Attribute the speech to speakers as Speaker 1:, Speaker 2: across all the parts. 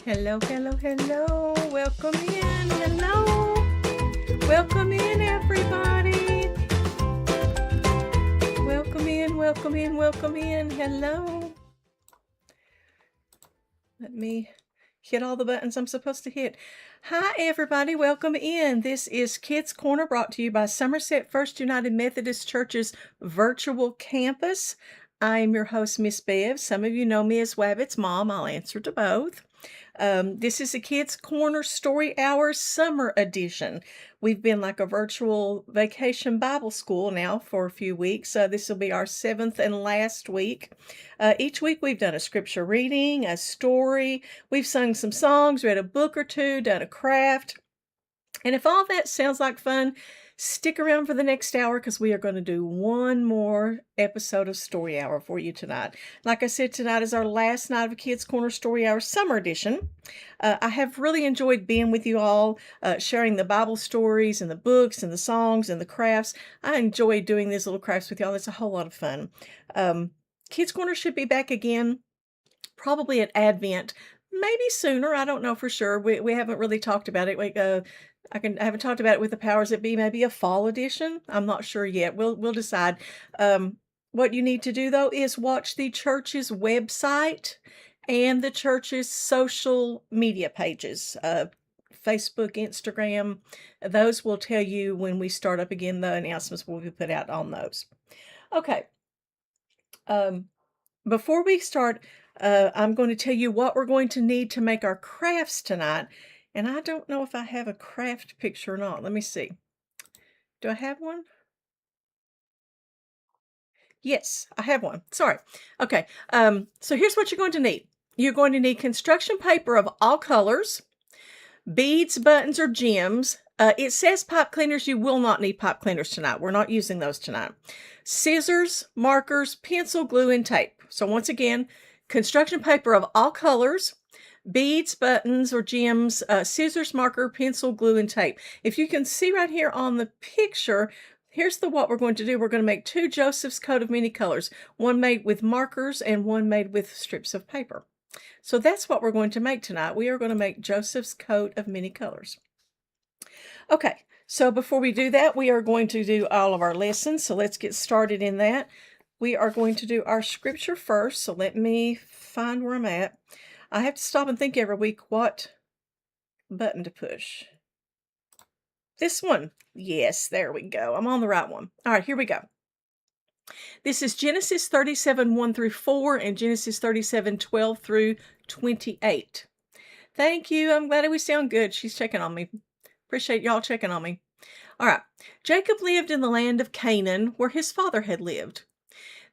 Speaker 1: Hello, hello, hello. Welcome in. Hello. Welcome in, everybody. Welcome in, welcome in, welcome in. Hello. Let me hit all the buttons I'm supposed to hit. Hi, everybody. Welcome in. This is Kidz Korner, brought to you by Somerset First United Methodist Church's virtual campus. I am your host, Miss Bev. Some of you know me as Wabbit's mom. I'll answer to both. This is a Kidz Korner Story Hour Summer Edition. We've been like a virtual vacation Bible school now for a few weeks. This will be our 7th and last week. Each week we've done a scripture reading, a story, we've sung some songs, read a book or two, done a craft. And if all that sounds like fun, stick around for the next hour because we are going to do one more episode of Story Hour for you tonight. Like I said, tonight is our last night of Kidz Korner Story Hour Summer Edition. I have really enjoyed being with you all, sharing the Bible stories and the books and the songs and the crafts. I enjoy doing these little crafts with y'all. It's a whole lot of fun. Kidz Korner should be back again, probably at Advent, maybe sooner. I don't know for sure. We haven't really talked about it. I haven't talked about it with the powers that be. Maybe a fall edition. I'm not sure yet. We'll decide. What you need to do though is watch the church's website and the church's social media pages. Facebook, Instagram. Those will tell you when we start up again. The announcements will be put out on those. Okay. Before we start, I'm going to tell you what we're going to need to make our crafts tonight. And I don't know if I have a craft picture or not. Let me see. Do I have one? Yes, I have one. Sorry. Okay. So here's what you're going to need. You're going to need construction paper of all colors, beads, buttons, or gems. It says pipe cleaners. You will not need pipe cleaners tonight. We're not using those tonight. Scissors, markers, pencil, glue, and tape. So once again, construction paper of all colors, beads, buttons, or gems, scissors, marker, pencil, glue, and tape. If you can see right here on the picture, here's what we're going to do. We're going to make 2 Joseph's coat of many colors, one made with markers and one made with strips of paper. So that's what we're going to make tonight. We are going to make Joseph's coat of many colors. Okay, so before we do that, we are going to do all of our lessons. So let's get started in that. We are going to do our scripture first. So let me find where I'm at. I have to stop and think every week what button to push. This one. Yes, there we go. I'm on the right one. All right, here we go. This is Genesis 37, 1 through 4 and Genesis 37, 12 through 28. Thank you. I'm glad we sound good. She's checking on me. Appreciate y'all checking on me. All right. Jacob lived in the land of Canaan where his father had lived.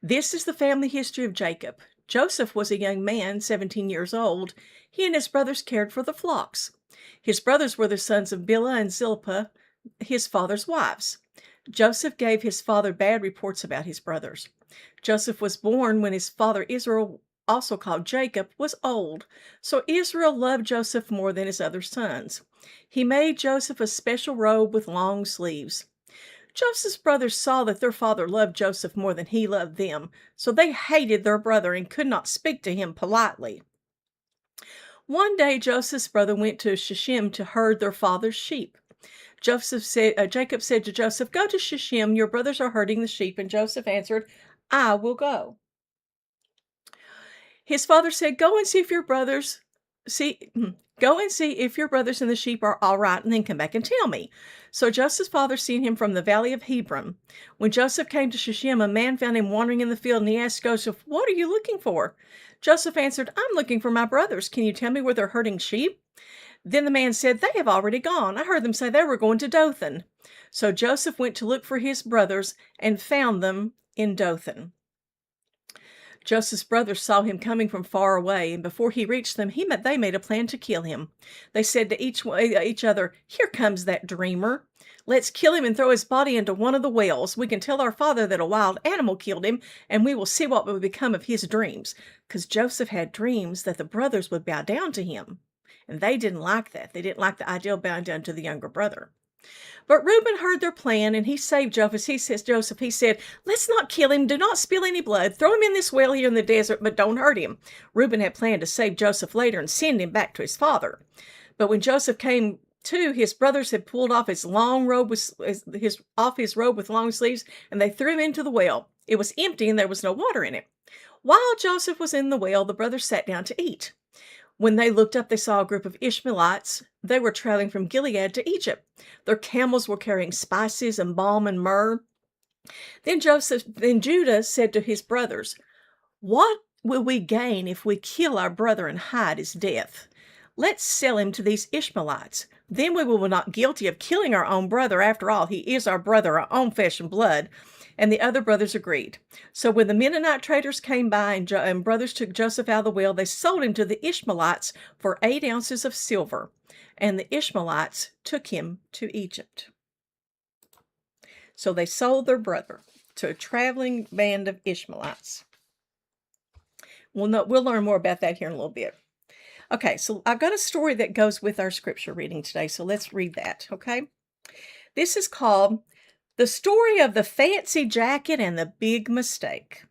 Speaker 1: This is the family history of Jacob. Joseph was a young man, 17 years old. He and his brothers cared for the flocks. His brothers were the sons of Bilhah and Zilpah, his father's wives. Joseph gave his father bad reports about his brothers. Joseph was born when his father Israel, also called Jacob, was old. So Israel loved Joseph more than his other sons. He made Joseph a special robe with long sleeves. Joseph's brothers saw that their father loved Joseph more than he loved them, so they hated their brother and could not speak to him politely. One day Joseph's brother went to Shechem to herd their father's sheep. Jacob said to Joseph, "Go to Shechem, your brothers are herding the sheep." And Joseph answered, "I will go." His father said, Go and see if your brothers and the sheep are all right, and then come back and tell me." So Joseph's father sent him from the valley of Hebron. When Joseph came to Shechem, a man found him wandering in the field, and he asked Joseph, "What are you looking for?" Joseph answered, "I'm looking for my brothers. Can you tell me where they're herding sheep?" Then the man said, "They have already gone. I heard them say they were going to Dothan." So Joseph went to look for his brothers and found them in Dothan. Joseph's brothers saw him coming from far away, and before he reached them, they made a plan to kill him. They said to each other, "Here comes that dreamer. Let's kill him and throw his body into one of the wells. We can tell our father that a wild animal killed him, and we will see what will become of his dreams." Because Joseph had dreams that the brothers would bow down to him, and they didn't like that. They didn't like the idea of bowing down to the younger brother. But Reuben heard their plan, and he saved Joseph. He said, let's not kill him. Do not spill any blood. Throw him in this well here in the desert, but don't hurt him. Reuben had planned to save Joseph later and send him back to his father. But when Joseph came to, his brothers had pulled off his long robe his robe with long sleeves, and they threw him into the well. It was empty, and there was no water in it. While Joseph was in the well, the brothers sat down to eat. When they looked up, they saw a group of Ishmaelites. They were traveling from Gilead to Egypt. Their camels were carrying spices and balm and myrrh. Then Judah said to his brothers, what will we gain if we kill our brother and hide his death? Let's sell him to these Ishmaelites. Then we will be not guilty of killing our own brother. After all, he is our brother, our own flesh and blood. And the other brothers agreed. So when the Mennonite traders came by and brothers took Joseph out of the well, they sold him to the Ishmaelites for 8 ounces of silver. And the Ishmaelites took him to Egypt. So they sold their brother to a traveling band of Ishmaelites. We'll learn more about that here in a little bit. Okay, so I've got a story that goes with our scripture reading today, so let's read that, okay? This is called The Story of the Fancy Jacket and the Big Mistake.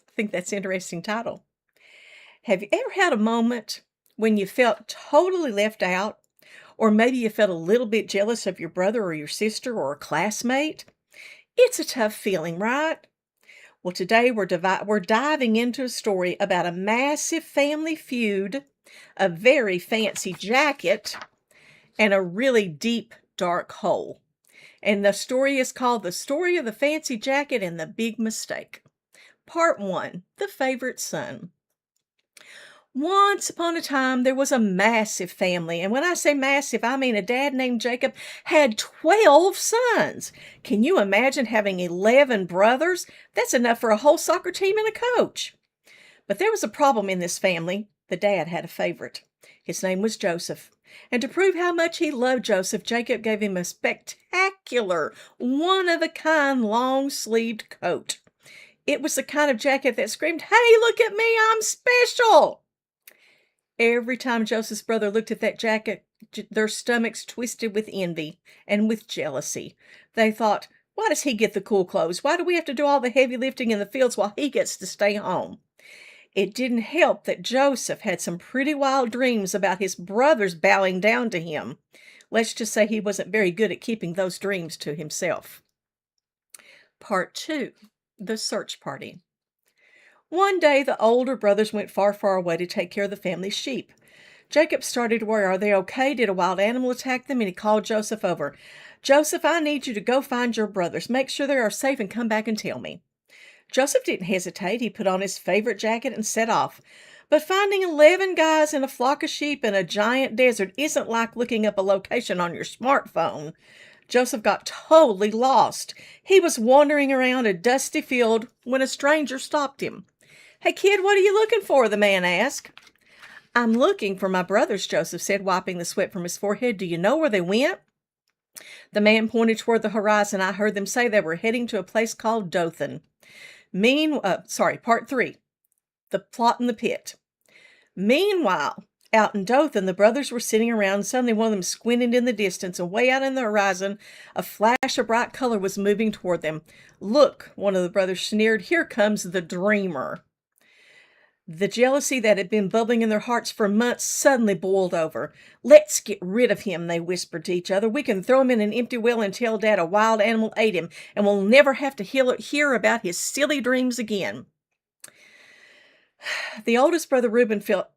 Speaker 1: I think that's an interesting title. Have you ever had a moment when you felt totally left out, or maybe you felt a little bit jealous of your brother or your sister or a classmate? It's a tough feeling, right? Well, today we're diving into a story about a massive family feud, a very fancy jacket, and a really deep, dark hole. And the story is called The Story of the Fancy Jacket and the Big Mistake. Part 1, The Favorite Son. Once upon a time, there was a massive family. And when I say massive, I mean a dad named Jacob had 12 sons. Can you imagine having 11 brothers? That's enough for a whole soccer team and a coach. But there was a problem in this family. The dad had a favorite. His name was Joseph. And to prove how much he loved Joseph, Jacob gave him a spectacular, one-of-a-kind, long-sleeved coat. It was the kind of jacket that screamed, "Hey, look at me, I'm special!" Every time Joseph's brother looked at that jacket, their stomachs twisted with envy and with jealousy. They thought, why does he get the cool clothes? Why do we have to do all the heavy lifting in the fields while he gets to stay home? It didn't help that Joseph had some pretty wild dreams about his brothers bowing down to him. Let's just say he wasn't very good at keeping those dreams to himself. Part 2, The Search Party. One day, the older brothers went far, far away to take care of the family's sheep. Jacob started to worry. Are they okay? Did a wild animal attack them? And he called Joseph over. Joseph, I need you to go find your brothers. Make sure they are safe and come back and tell me. Joseph didn't hesitate. He put on his favorite jacket and set off. But finding 11 guys in a flock of sheep in a giant desert isn't like looking up a location on your smartphone. Joseph got totally lost. He was wandering around a dusty field when a stranger stopped him. Hey, kid, what are you looking for? The man asked. I'm looking for my brothers, Joseph said, wiping the sweat from his forehead. Do you know where they went? The man pointed toward the horizon. I heard them say they were heading to a place called Dothan. Part 3, The Plot in the Pit. Meanwhile, out in Dothan, the brothers were sitting around. Suddenly, one of them squinted in the distance, and way out in the horizon, a flash of bright color was moving toward them. Look, one of the brothers sneered, here comes the dreamer. The jealousy that had been bubbling in their hearts for months suddenly boiled over. Let's get rid of him, they whispered to each other. We can throw him in an empty well and tell Dad a wild animal ate him, and we'll never have to hear about his silly dreams again. The oldest brother, Reuben, felt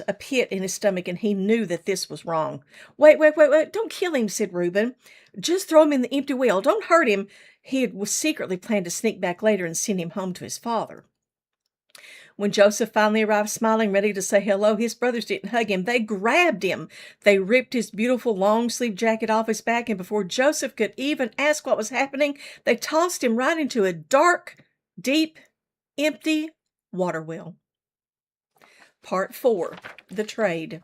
Speaker 1: a pit in his stomach, and he knew that this was wrong. Wait, don't kill him, said Reuben. Just throw him in the empty well. Don't hurt him. He was secretly planned to sneak back later and send him home to his father. When Joseph finally arrived smiling, ready to say hello, his brothers didn't hug him. They grabbed him. They ripped his beautiful long-sleeved jacket off his back, and before Joseph could even ask what was happening, they tossed him right into a dark, deep, empty water well. Part 4, The Trade.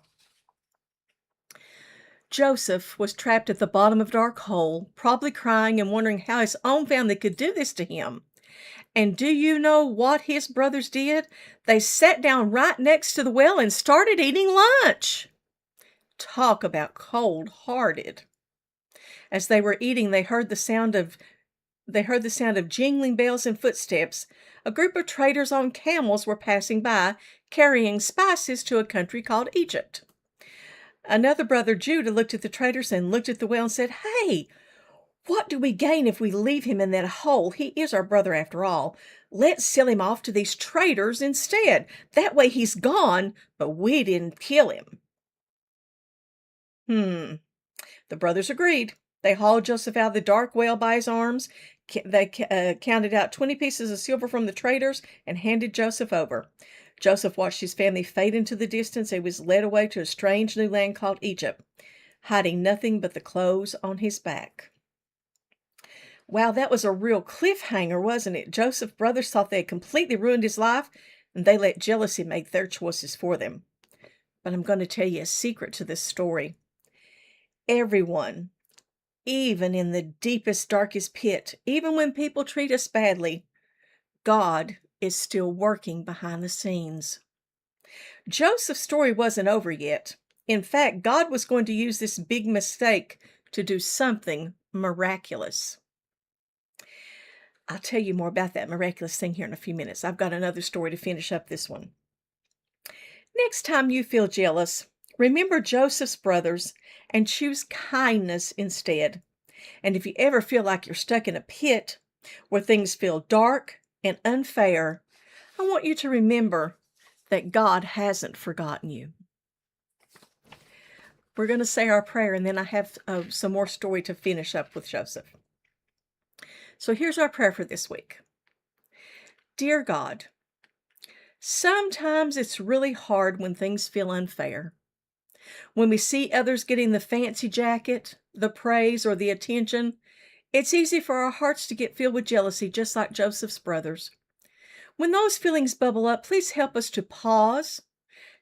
Speaker 1: Joseph was trapped at the bottom of a dark hole, probably crying and wondering how his own family could do this to him. And do you know what his brothers did? They sat down right next to the well and started eating lunch. Talk about cold-hearted. As they were eating, they heard the sound of jingling bells and footsteps. A group of traders on camels were passing by, carrying spices to a country called Egypt. Another brother, Judah, looked at the traders and looked at the well and said, "Hey, what do we gain if we leave him in that hole? He is our brother after all. Let's sell him off to these traders instead. That way he's gone, but we didn't kill him." The brothers agreed. They hauled Joseph out of the dark well by his arms. They counted out 20 pieces of silver from the traders and handed Joseph over. Joseph watched his family fade into the distance and was led away to a strange new land called Egypt, hiding nothing but the clothes on his back. Wow, that was a real cliffhanger, wasn't it? Joseph's brothers thought they had completely ruined his life, and they let jealousy make their choices for them. But I'm going to tell you a secret to this story. Everyone, even in the deepest, darkest pit, even when people treat us badly, God is still working behind the scenes. Joseph's story wasn't over yet. In fact, God was going to use this big mistake to do something miraculous. I'll tell you more about that miraculous thing here in a few minutes. I've got another story to finish up this one. Next time you feel jealous, remember Joseph's brothers and choose kindness instead. And if you ever feel like you're stuck in a pit where things feel dark and unfair, I want you to remember that God hasn't forgotten you. We're going to say our prayer, and then I have some more story to finish up with Joseph. So here's our prayer for this week. Dear God, sometimes it's really hard when things feel unfair. When we see others getting the fancy jacket, the praise, or the attention, it's easy for our hearts to get filled with jealousy, just like Joseph's brothers. When those feelings bubble up, please help us to pause,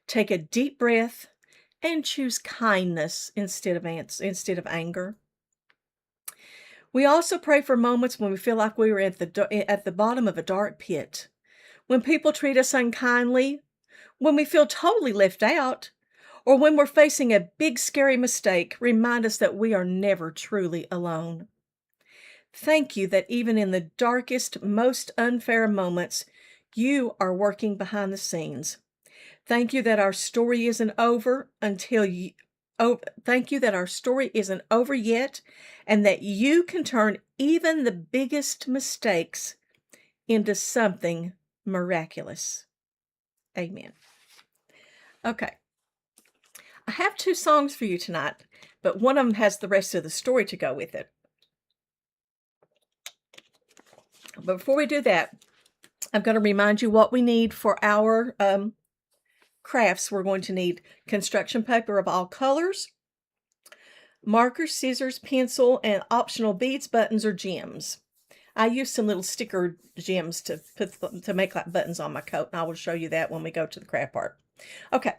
Speaker 1: take a deep breath, and choose kindness instead of anger. We also pray for moments when we feel like we were at the bottom of a dark pit, when people treat us unkindly, when we feel totally left out, or when we're facing a big scary mistake. Remind us that we are never truly alone. Thank you that even in the darkest, most unfair moments, you are working behind the scenes. Thank you that our story isn't over Thank you that our story isn't over yet, and that you can turn even the biggest mistakes into something miraculous. Amen. Okay. I have 2 songs for you tonight, but one of them has the rest of the story to go with it. But before we do that, I'm going to remind you what we need for our crafts. We're going to need construction paper of all colors, markers, scissors, pencil, and optional beads, buttons, or gems. I use some little sticker gems to make like buttons on my coat, and I will show you that when we go to the craft part. Okay.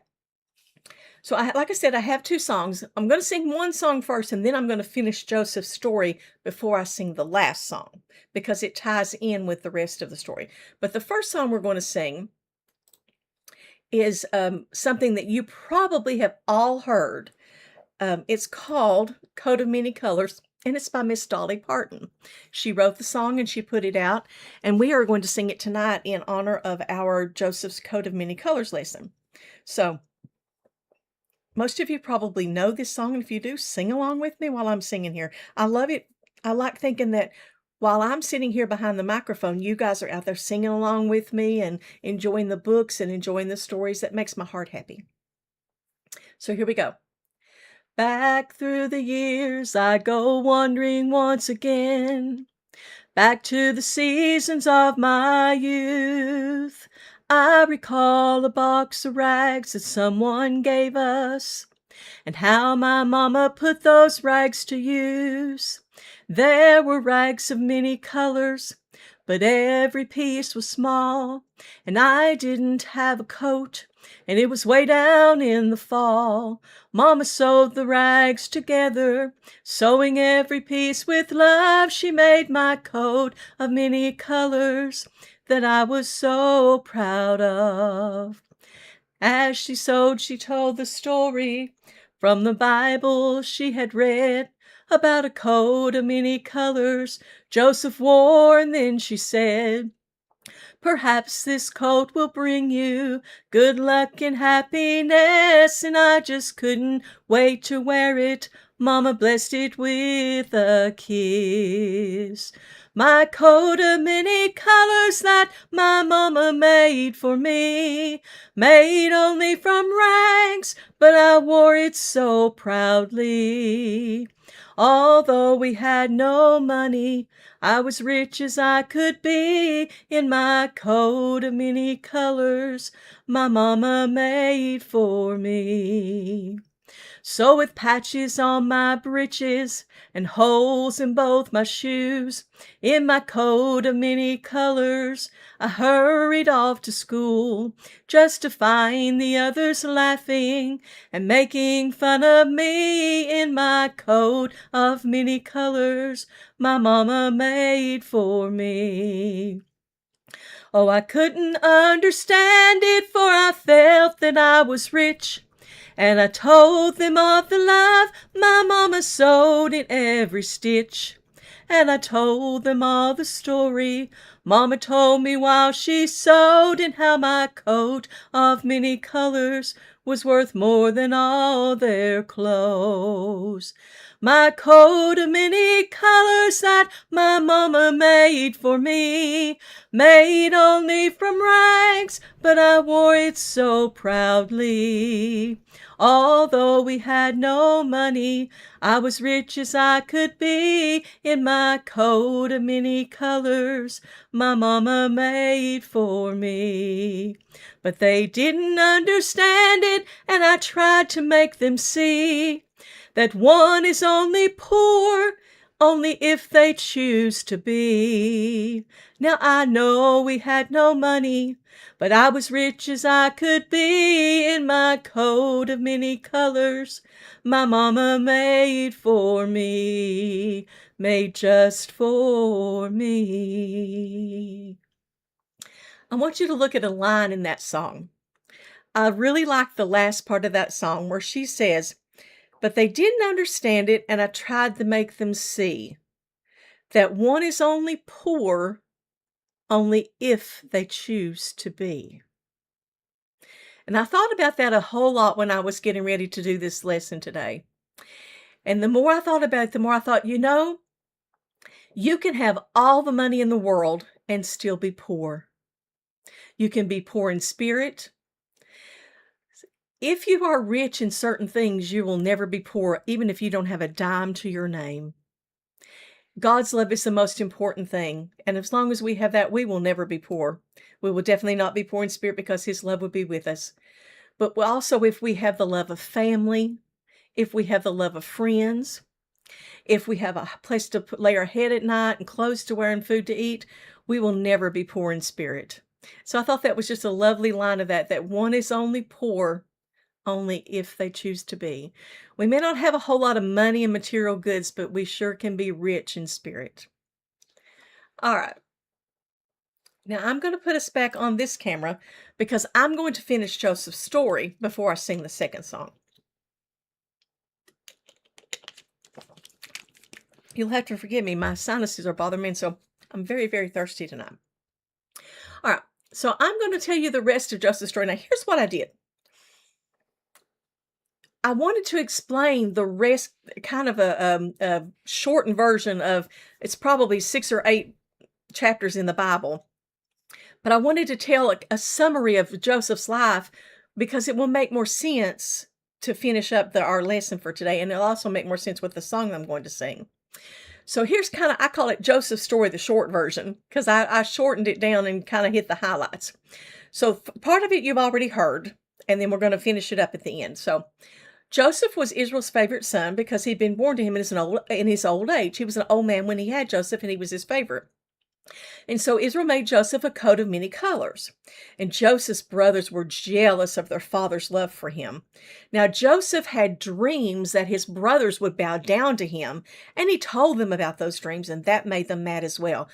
Speaker 1: So like I said, I have 2 songs. I'm going to sing one song first, and then I'm going to finish Joseph's story before I sing the last song, because it ties in with the rest of the story. But the first song we're going to sing is something that you probably have all heard. It's called Coat of Many Colors, and it's by Miss Dolly Parton. She wrote the song and she put it out, and we are going to sing it tonight in honor of our Joseph's Coat of Many Colors lesson. So most of you probably know this song, and if you do, sing along with me while I'm singing here. I love it. I like thinking that while I'm sitting here behind the microphone, you guys are out there singing along with me and enjoying the books and enjoying the stories. That makes my heart happy. So here we go. Back through the years I go wandering once again, back to the seasons of my youth. I recall a box of rags that someone gave us, and how my mama put those rags to use. There were rags of many colors, but every piece was small, and I didn't have a coat, and it was way down in the fall. Mama sewed the rags together, sewing every piece with love. She made my coat of many colors that I was so proud of. As she sewed, she told the story From the Bible she had read about a coat of many colors Joseph wore, and then she said, "Perhaps this coat will bring you good luck and happiness," and I just couldn't wait to wear it. Mama blessed it with a kiss. My coat of many colors that my mama made for me, made only from rags, but I wore it so proudly. Although we had no money, I was rich as I could be in my coat of many colors my mama made for me. So with patches on my breeches and holes in both my shoes, in my coat of many colors, I hurried off to school, just to find the others laughing and making fun of me in my coat of many colors my mama made for me. Oh, I couldn't understand it, for I felt that I was rich, and I told them of the love my mama sewed in every stitch. And I told them all the story Mama told me while she sewed, and how my coat of many colors was worth more than all their clothes. My coat of many colors that my mama made for me, made only from rags, but I wore it so proudly. Although we had no money, I was rich as I could be in my coat of many colors my mama made for me. But they didn't understand it, and I tried to make them see that one is only poor only if they choose to be. Now I know we had no money, but I was rich as I could be in my coat of many colors my mama made for me, made just for me. I want you to look at a line in that song. I really like the last part of that song where she says, "But they didn't understand it, and I tried to make them see that one is only poor only if they choose to be." And I thought about that a whole lot when I was getting ready to do this lesson today. And the more I thought about it, the more I thought, you can have all the money in the world and still be poor. You can be poor in spirit. If you are rich in certain things, you will never be poor, even if you don't have a dime to your name. God's love is the most important thing, and as long as we have that, we will never be poor. We will definitely not be poor in spirit because His love will be with us. But also, if we have the love of family, if we have the love of friends, if we have a place to lay our head at night and clothes to wear and food to eat, we will never be poor in spirit. So I thought that was just a lovely line of that one is only poor only if they choose to be. We may not have a whole lot of money and material goods, but we sure can be rich in spirit. All right. Now I'm going to put us back on this camera because I'm going to finish Joseph's story before I sing the second song. You'll have to forgive me. My sinuses are bothering me, and so I'm very, very thirsty tonight. All right. So I'm going to tell you the rest of Joseph's story. Now, here's what I did. I wanted to explain the rest, kind of a shortened version of, it's probably 6 or 8 chapters in the Bible. But I wanted to tell a summary of Joseph's life because it will make more sense to finish up our lesson for today. And it'll also make more sense with the song I'm going to sing. So here's I call it Joseph's story, the short version, because I shortened it down and kind of hit the highlights. So part of it you've already heard, and then we're going to finish it up at the end. So Joseph was Israel's favorite son because he'd been born to him in his old age. He was an old man when he had Joseph, and he was his favorite. And so Israel made Joseph a coat of many colors. And Joseph's brothers were jealous of their father's love for him. Now Joseph had dreams that his brothers would bow down to him, and he told them about those dreams, and that made them mad as well.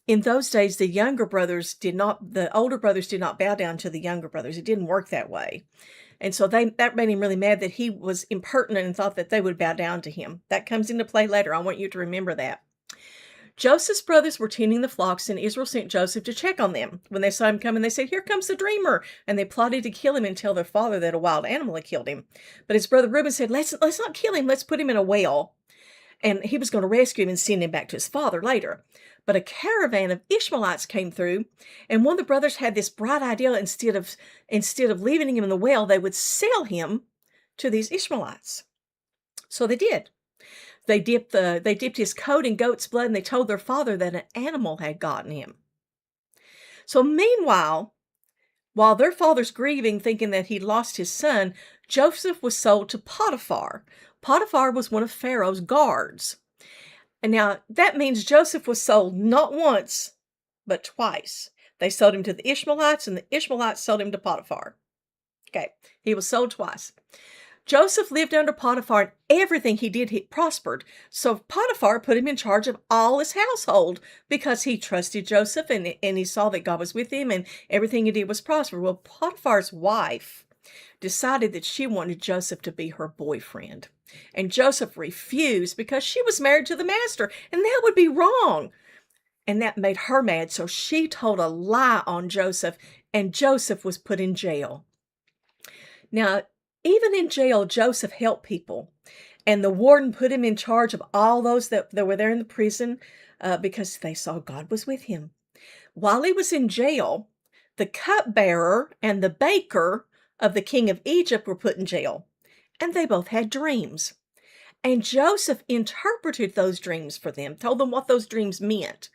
Speaker 1: In those days, the older brothers did not bow down to the younger brothers. It didn't work that way. And so that made him really mad that he was impertinent and thought that they would bow down to him. That comes into play later. I want you to remember that. Joseph's brothers were tending the flocks, and Israel sent Joseph to check on them. When they saw him coming, they said, "Here comes the dreamer." And they plotted to kill him and tell their father that a wild animal had killed him. But his brother Reuben said, let's not kill him. Let's put him in a well. And he was going to rescue him and send him back to his father later. But a caravan of Ishmaelites came through, and one of the brothers had this bright idea. Instead of leaving him in the well, they would sell him to these Ishmaelites. So they did. They dipped his coat in goat's blood, and they told their father that an animal had gotten him. So meanwhile, while their father's grieving, thinking that he'd lost his son, Joseph was sold to Potiphar. Potiphar was one of Pharaoh's guards. And now that means Joseph was sold not once, but twice. They sold him to the Ishmaelites, and the Ishmaelites sold him to Potiphar. Okay, he was sold twice. Joseph lived under Potiphar, and everything he did, he prospered. So Potiphar put him in charge of all his household because he trusted Joseph, and he saw that God was with him, and everything he did was prosper. Well, Potiphar's wife decided that she wanted Joseph to be her boyfriend. And Joseph refused because she was married to the master, and that would be wrong. And that made her mad, so she told a lie on Joseph, and Joseph was put in jail. Now, even in jail, Joseph helped people, and the warden put him in charge of all those that were there in the prison because they saw God was with him. While he was in jail, the cupbearer and the baker of the king of Egypt were put in jail, and they both had dreams. And Joseph interpreted those dreams for them, told them what those dreams meant.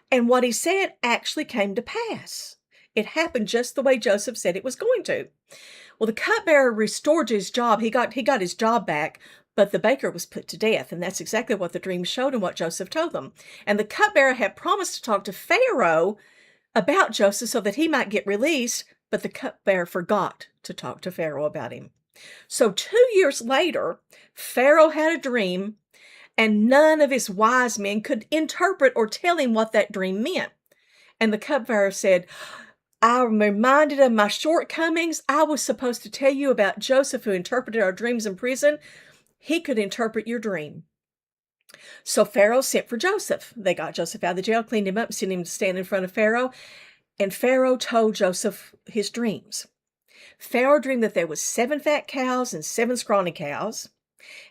Speaker 1: And what he said actually came to pass. It happened just the way Joseph said it was going to. Well, the cupbearer restored his job. He got his job back, but the baker was put to death. And that's exactly what the dream showed and what Joseph told them. And the cupbearer had promised to talk to Pharaoh about Joseph so that he might get released, but the cupbearer forgot to talk to Pharaoh about him. So 2 years later, Pharaoh had a dream, and none of his wise men could interpret or tell him what that dream meant. And the cupbearer said, "I'm reminded of my shortcomings. I was supposed to tell you about Joseph, who interpreted our dreams in prison. He could interpret your dream." So Pharaoh sent for Joseph. They got Joseph out of the jail, cleaned him up, sent him to stand in front of Pharaoh. And Pharaoh told Joseph his dreams. Pharaoh dreamed that there was 7 fat cows and 7 scrawny cows.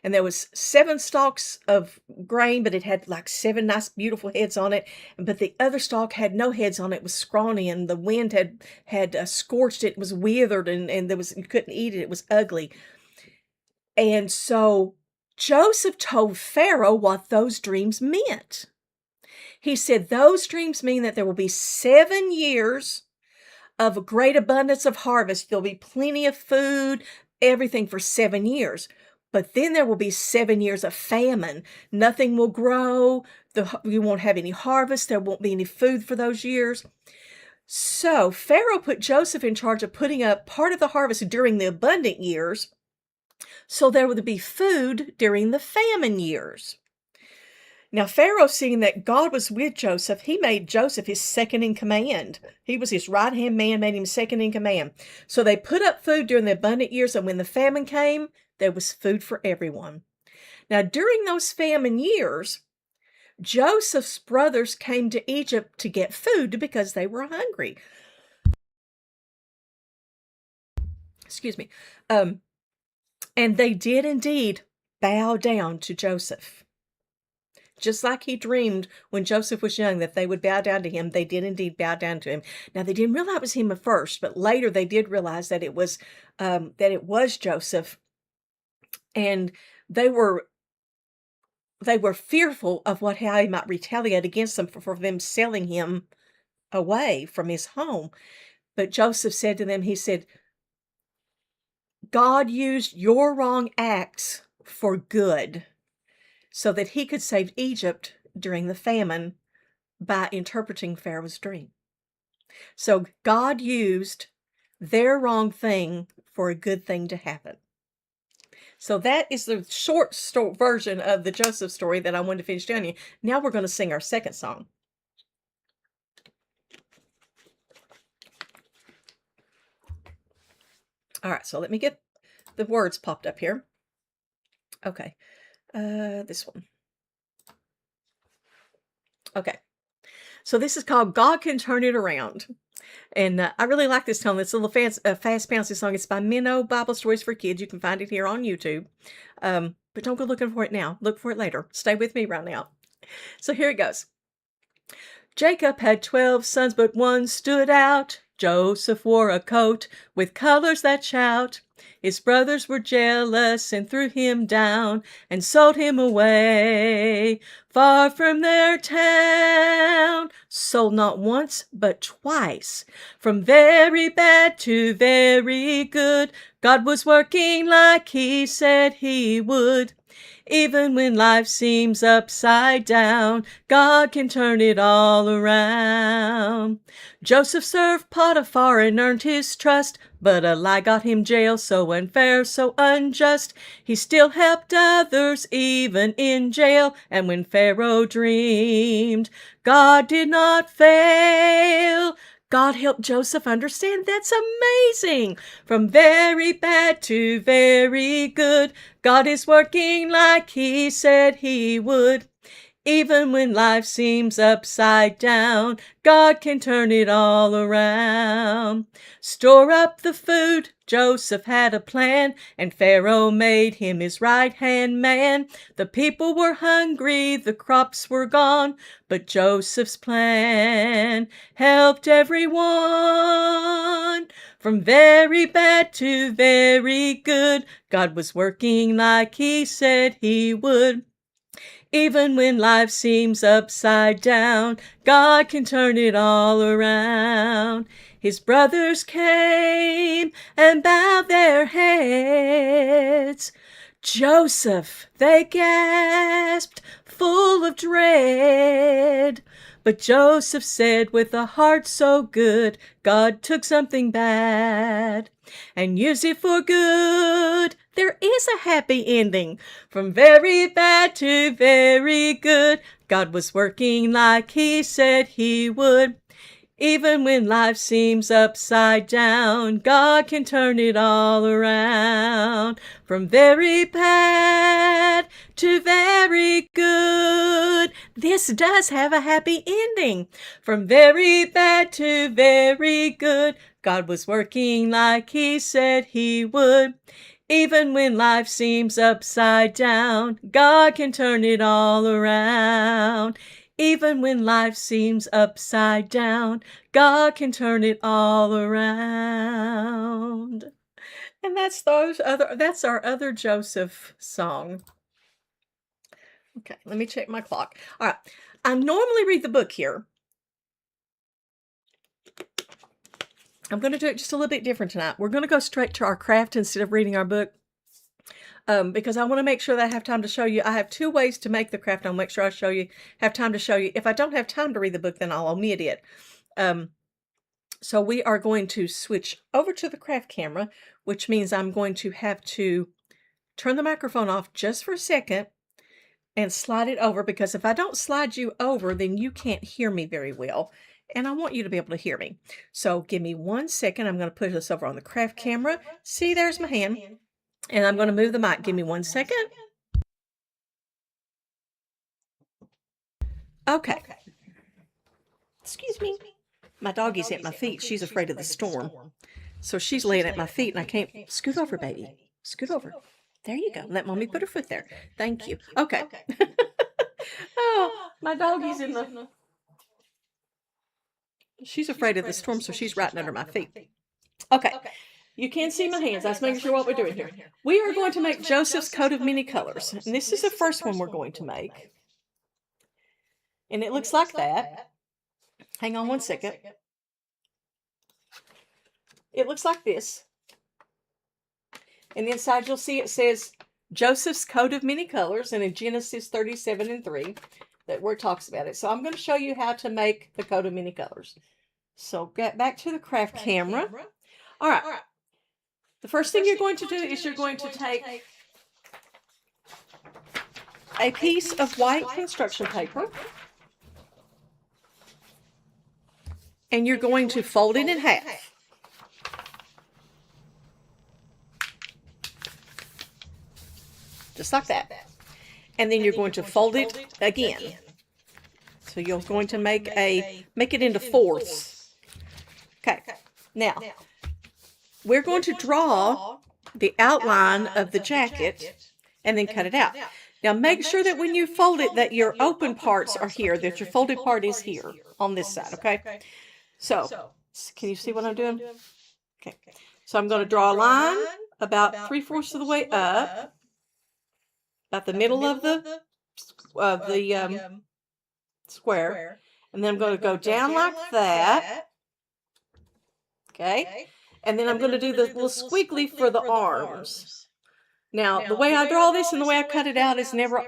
Speaker 1: And there was 7 stalks of grain, but it had like 7 nice, beautiful heads on it. But the other stalk had no heads on it. It was scrawny, and the wind had scorched it. It was withered, and you couldn't eat it. It was ugly. And so Joseph told Pharaoh what those dreams meant. He said, those dreams mean that there will be 7 years of a great abundance of harvest. There'll be plenty of food, everything for 7 years. But then there will be 7 years of famine. Nothing will grow. You won't have any harvest. There won't be any food for those years. So Pharaoh put Joseph in charge of putting up part of the harvest during the abundant years, so there would be food during the famine years. Now, Pharaoh, seeing that God was with Joseph, he made Joseph his second in command. He was his right-hand man, made him second in command. So they put up food during the abundant years, and when the famine came, there was food for everyone. Now, during those famine years, Joseph's brothers came to Egypt to get food because they were hungry. Excuse me. And they did indeed bow down to Joseph. Just like he dreamed when Joseph was young that they would bow down to him, they did indeed bow down to him. Now, they didn't realize it was him at first, but later they did realize that it was Joseph, and they were fearful of how he might retaliate against them for them selling him away from his home. But Joseph said to them, he said, God used your wrong acts for good, so that he could save Egypt during the famine by interpreting Pharaoh's dream. So God used their wrong thing for a good thing to happen. So that is the short version of the Joseph story that I wanted to finish telling you. Now we're going to sing our second song. All right, so let me get the words popped up here. Okay, this one. Okay, so this is called God Can Turn It Around. And I really like this tone. It's a little fast, bouncy song. It's by Minnow Bible Stories for Kids. You can find it here on YouTube. But don't go looking for it now. Look for it later. Stay with me right now. So here it goes. Jacob had 12 sons, but one stood out. Joseph wore a coat with colors that shout. His brothers were jealous and threw him down and sold him away far from their town. Sold not once, but twice. From very bad to very good, God was working like he said he would. Even when life seems upside down, God can turn it all around. Joseph served Potiphar and earned his trust, but a lie got him jailed, so unfair, so unjust. He still helped others, even in jail, and when Pharaoh dreamed, God did not fail. God helped Joseph understand. That's amazing. From very bad to very good, God is working like he said he would. Even when life seems upside down, God can turn it all around. Store up the food. Joseph had a plan, and Pharaoh made him his right-hand man. The people were hungry, the crops were gone, but Joseph's plan helped everyone. From very bad to very good, God was working like he said he would. Even when life seems upside down, God can turn it all around. His brothers came and bowed their heads. Joseph, they gasped, full of dread. But Joseph said with a heart so good, God took something bad and used it for good. There is a happy ending. From very bad to very good, God was working like he said he would. Even when life seems upside down, God can turn it all around. From very bad to very good. This does have a happy ending. From very bad to very good, God was working like he said he would. Even when life seems upside down, God can turn it all around. Even when life seems upside down, God can turn it all around. And that's our other Joseph song. Okay, let me check my clock. All right. I normally read the book here. I'm going to do it just a little bit different tonight. We're going to go straight to our craft instead of reading our book. Because I want to make sure that I have time to show you. I have 2 ways to make the craft. I'll make sure I have time to show you. If I don't have time to read the book, then I'll omit it. So we are going to switch over to the craft camera, which means I'm going to have to turn the microphone off just for a second and slide it over, because if I don't slide you over, then you can't hear me very well. And I want you to be able to hear me. So give me 1 second. I'm going to put this over on the craft camera. See, there's my hand. And I'm going to move the mic. Give me 1 second. Okay. Excuse me. My doggy's at my feet. She's afraid of the storm. So she's laying at my feet, and I can't. Scoot over, baby. Scoot over. There you go. Let Mommy put her foot there. Thank you. Okay. Oh, my doggy's in the... She's afraid of the storm, so she's right under my feet. Okay. You can see my hands. I was making sure what we're doing here. We are going to make Joseph's coat of many colors. And this is the first one we're going to make. And it looks like that. Hang on 1 second. It looks like this. And inside you'll see it says Joseph's coat of many colors. And in Genesis 37:3, that where it talks about it. So I'm going to show you how to make the coat of many colors. So get back to the craft camera. All right. The first thing you're going to do is you're going to take a piece of white construction paper, and you're going to fold it in half. just like that. And then you're going to fold it again. So you're going to make it into fourths. Okay. Now, we're going to draw the outline of the jacket and then cut it out. Now make sure that when you fold it that your open parts are here, that your folded part is here on this side, okay? So, can you see what I'm doing? Okay. So I'm going to draw a line about 3/4 of the way up, about the middle of the square, and then I'm going to go down like that, okay? And then I'm going to do the little squiggly for the arms. Now, the way I draw this and the way I cut it out is never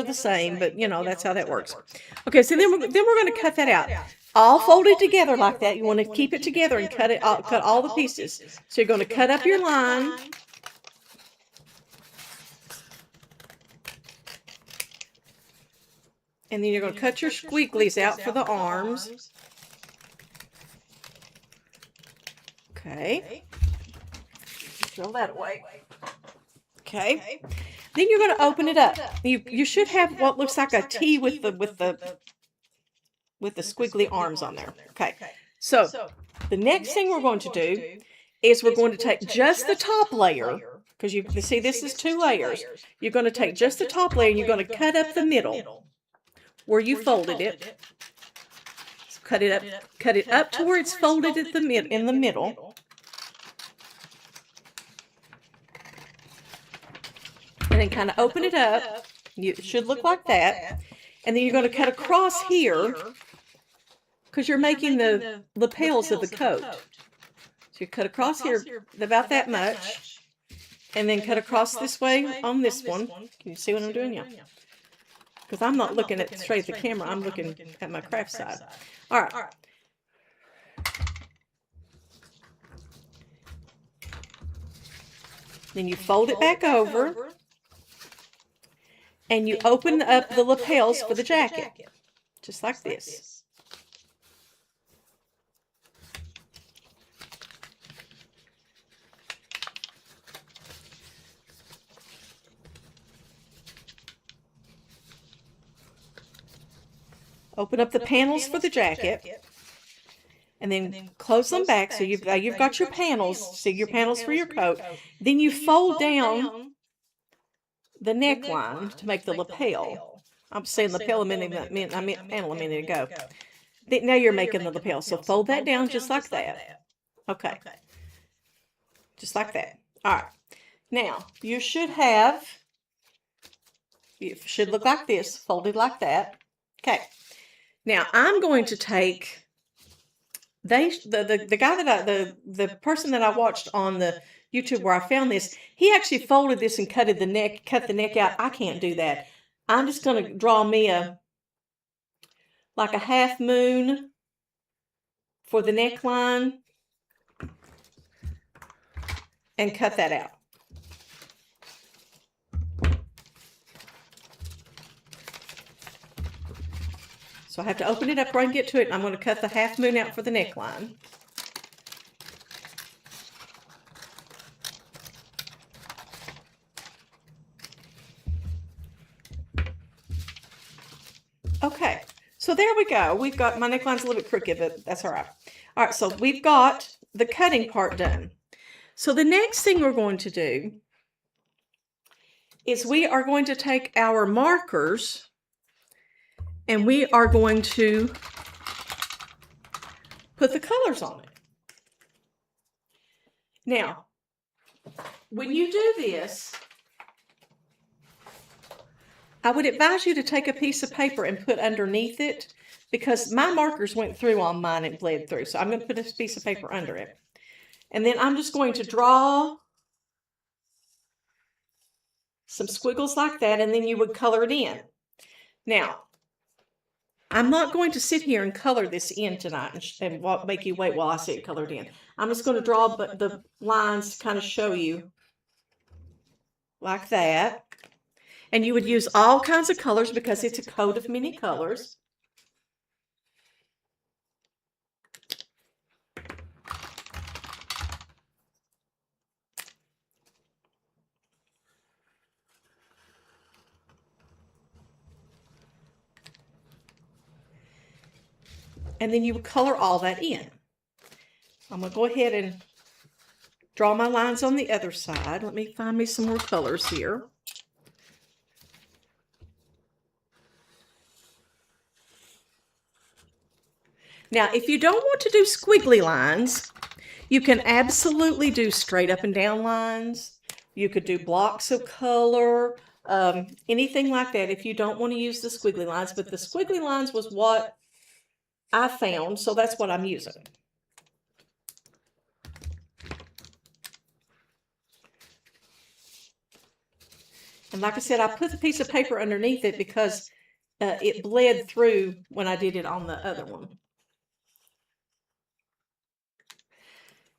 Speaker 1: the same, but you know, that's how that works. Okay, so then we're going to cut that out. All folded together like that. You want to keep it together and cut all the pieces. So you're going to cut up your line. And then you're going to cut your squigglies out for the arms. Okay. Throw that away. Okay. Then you're going to open it up. You should have what looks like a T with the squiggly arms on there. Okay. So the next thing we're going to do is we're going to take just the top layer, because you see this is 2 layers. You're going to take just the top layer and you're going to cut up the middle where you folded it. So cut it up to where it's folded at in the middle. And then kind of open it up. It should look like that. And then you're going to cut across here because you're making the lapels of the coat. So you cut across here about that much. And then cut across this way on this one. Can you see what I'm doing? Yeah. Because I'm not looking at straight at the camera. I'm looking at my craft side. All right. Then you fold it back over. And you open up the lapels for the jacket. Just like this. Open up the panels for the jacket. And then close them back so you've got your panels. See your panels for your coat. Then you fold down the neckline to make the lapel. I'm saying lapel a minute, I meant panel a minute ago. Now you're making the lapel. So fold that down just like that. Okay. Just like that. All right. Now, you should look like this, folded like that. Okay. Now, I'm going to take the guy the person that I watched on the YouTube where I found this, he actually folded this and cut the neck out. I can't do that. I'm just going to draw me like a half moon for the neckline and cut that out. So I have to open it up where I can get to it, and I'm going to cut the half moon out for the neckline. Okay, so there we go. We've got, my neckline's a little bit crooked, but that's all right. All right, so we've got the cutting part done. So the next thing we're going to do is we are going to take our markers and we are going to put the colors on it. Now, when you do this, I would advise you to take a piece of paper and put underneath it, because my markers went through on mine and bled through. So I'm going to put a piece of paper under it. And then I'm just going to draw some squiggles like that, and then you would color it in. Now, I'm not going to sit here and color this in tonight and make you wait while I see it colored in. I'm just going to draw the lines to kind of show you like that. And you would use all kinds of colors because it's a coat of many colors. And then you would color all that in. I'm going to go ahead and draw my lines on the other side. Let me find me some more colors here. Now, if you don't want to do squiggly lines, you can absolutely do straight up and down lines. You could do blocks of color, anything like that if you don't want to use the squiggly lines. But the squiggly lines was what I found, so that's what I'm using. And like I said, I put the piece of paper underneath it because it bled through when I did it on the other one.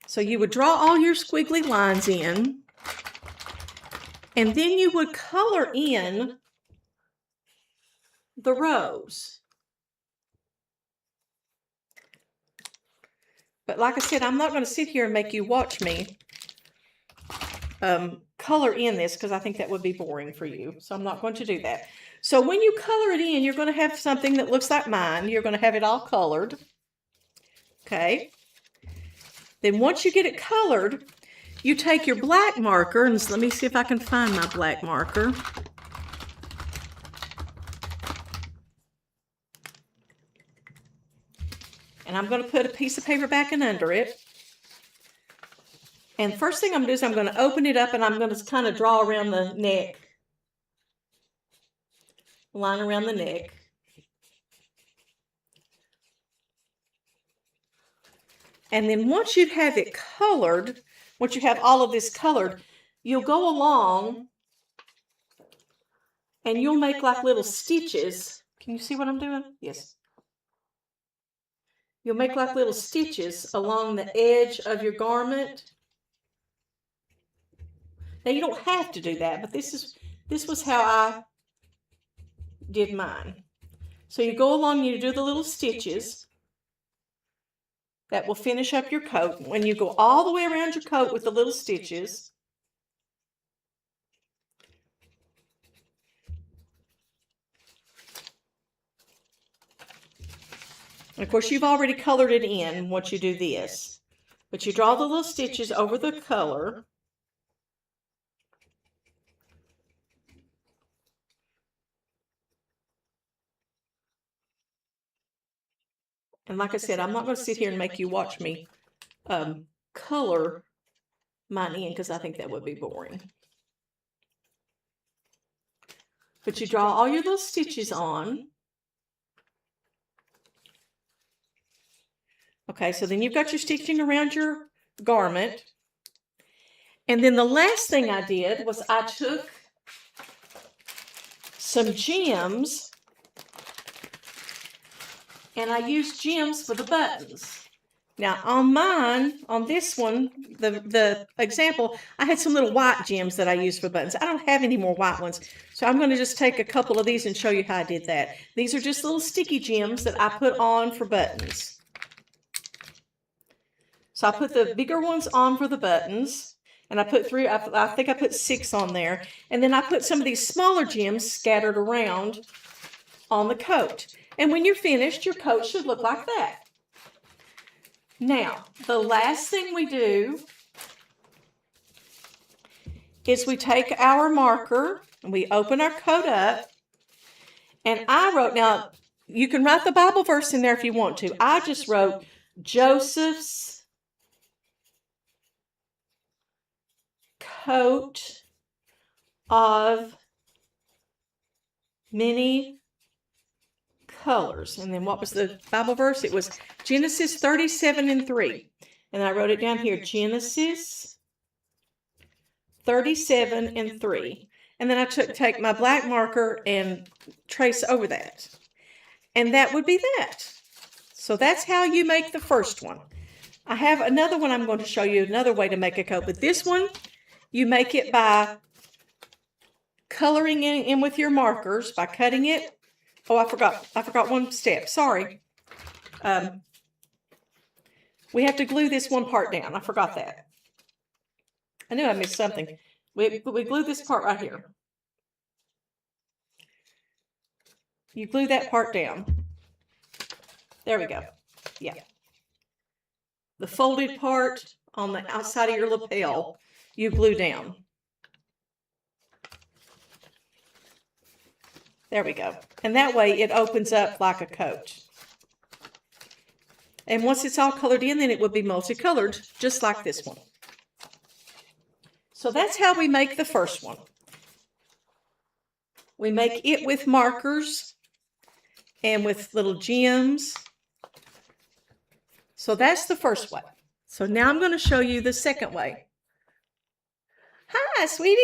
Speaker 1: So you would draw all your squiggly lines in, and then you would color in the rows. But like I said, I'm not going to sit here and make you watch me color in this because I think that would be boring for you. So I'm not going to do that. So when you color it in, you're going to have something that looks like mine. You're going to have it all colored. Okay. Then once you get it colored, you take your black marker, and let me see if I can find my black marker. And I'm going to put a piece of paper back and under it. And first thing I'm going to do is I'm going to open it up, and I'm going to kind of draw around the neck. Line around the neck. And then once you have it colored, once you have all of this colored, you'll go along and you'll make like little stitches. Can you see what I'm doing? Yes. You'll make like little stitches along the edge of your garment. Now you don't have to do that, but this was how I did mine. So you go along and you do the little stitches. That will finish up your coat. When you go all the way around your coat with the little stitches, and of course you've already colored it in once you do this, but you draw the little stitches over the color. And like I said, I'm not going to sit here and make you watch me color mine in because I think that would be boring. But you draw all your little stitches on. Okay, so then you've got your stitching around your garment. And then the last thing I did was I took some gems, and I used gems for the buttons. Now on mine, on this one, the example, I had some little white gems that I used for buttons. I don't have any more white ones, so I'm going to just take a couple of these and show you how I did that. These are just little sticky gems that I put on for buttons. So I put the bigger ones on for the buttons, and I put I think I put 6 on there, and then I put some of these smaller gems scattered around on the coat. And when you're finished, your coat should look like that. Now, the last thing we do is we take our marker and we open our coat up. And I wrote, now you can write the Bible verse in there if you want to. I just wrote Joseph's coat of many colors. And then what was the Bible verse? It was Genesis 37:3. And I wrote it down here, Genesis 37:3. And then I take my black marker and trace over that. And that would be that. So that's how you make the first one. I have another one I'm going to show you, another way to make a coat. But this one, you make it by coloring it in with your markers, by cutting it. Oh, I forgot one step. Sorry. We have to glue this one part down. I forgot that. I knew I missed something. We glue this part right here. You glue that part down. There we go. Yeah. The folded part on the outside of your lapel, you glue down. There we go. And that way it opens up like a coat. And once it's all colored in, then it will be multicolored, just like this one. So that's how we make the first one. We make it with markers and with little gems. So that's the first way. So now I'm going to show you the second way. Hi, sweetie.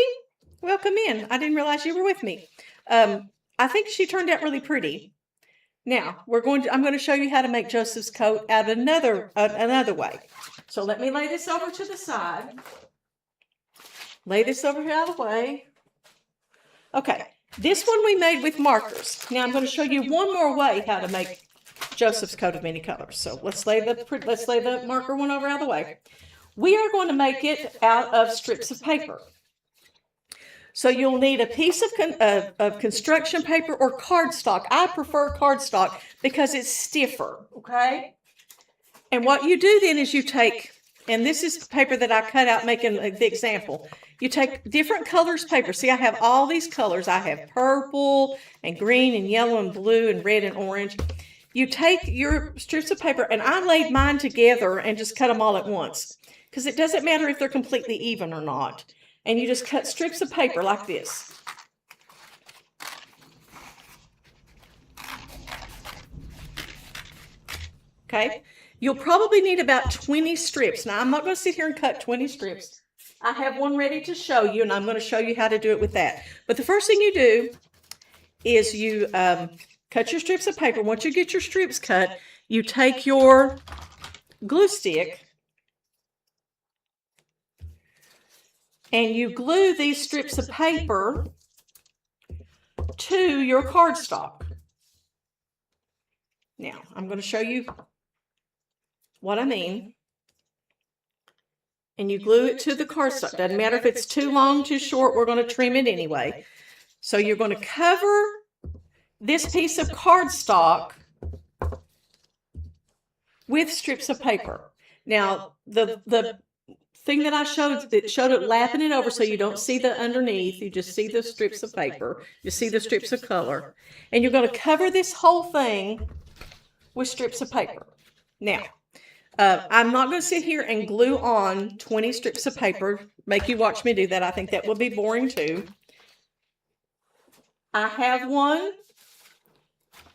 Speaker 1: Welcome in. I didn't realize you were with me. I think she turned out really pretty. Now, I'm going to show you how to make Joseph's coat out another way. So let me lay this over to the side. Lay this over here out of the way. Okay, this one we made with markers. Now I'm going to show you one more way how to make Joseph's coat of many colors. So let's lay the marker one over out of the way. We are going to make it out of strips of paper. So you'll need a piece of construction paper or cardstock. I prefer cardstock because it's stiffer, okay? And what you do then is you take, and this is paper that I cut out making the example. You take different colors paper. See, I have all these colors. I have purple and green and yellow and blue and red and orange. You take your strips of paper, and I laid mine together and just cut them all at once because it doesn't matter if they're completely even or not. And you just cut strips of paper like this. Okay? You'll probably need about 20 strips. Now, I'm not going to sit here and cut 20 strips. I have one ready to show you, and I'm going to show you how to do it with that. But the first thing you do is you cut your strips of paper. Once you get your strips cut, you take your glue stick and you glue these strips of paper to your cardstock. Now, I'm going to show you what I mean. And you glue it to the cardstock. Doesn't matter if it's too long, too short, we're going to trim it anyway. So you're going to cover this piece of cardstock with strips of paper. Now, the thing that I showed it lapping it over so you don't see the underneath. You just see the strips of paper. You see the strips of color. And you're going to cover this whole thing with strips of paper. Now, I'm not going to sit here and glue on 20 strips of paper, make you watch me do that. I think that would be boring too. I have one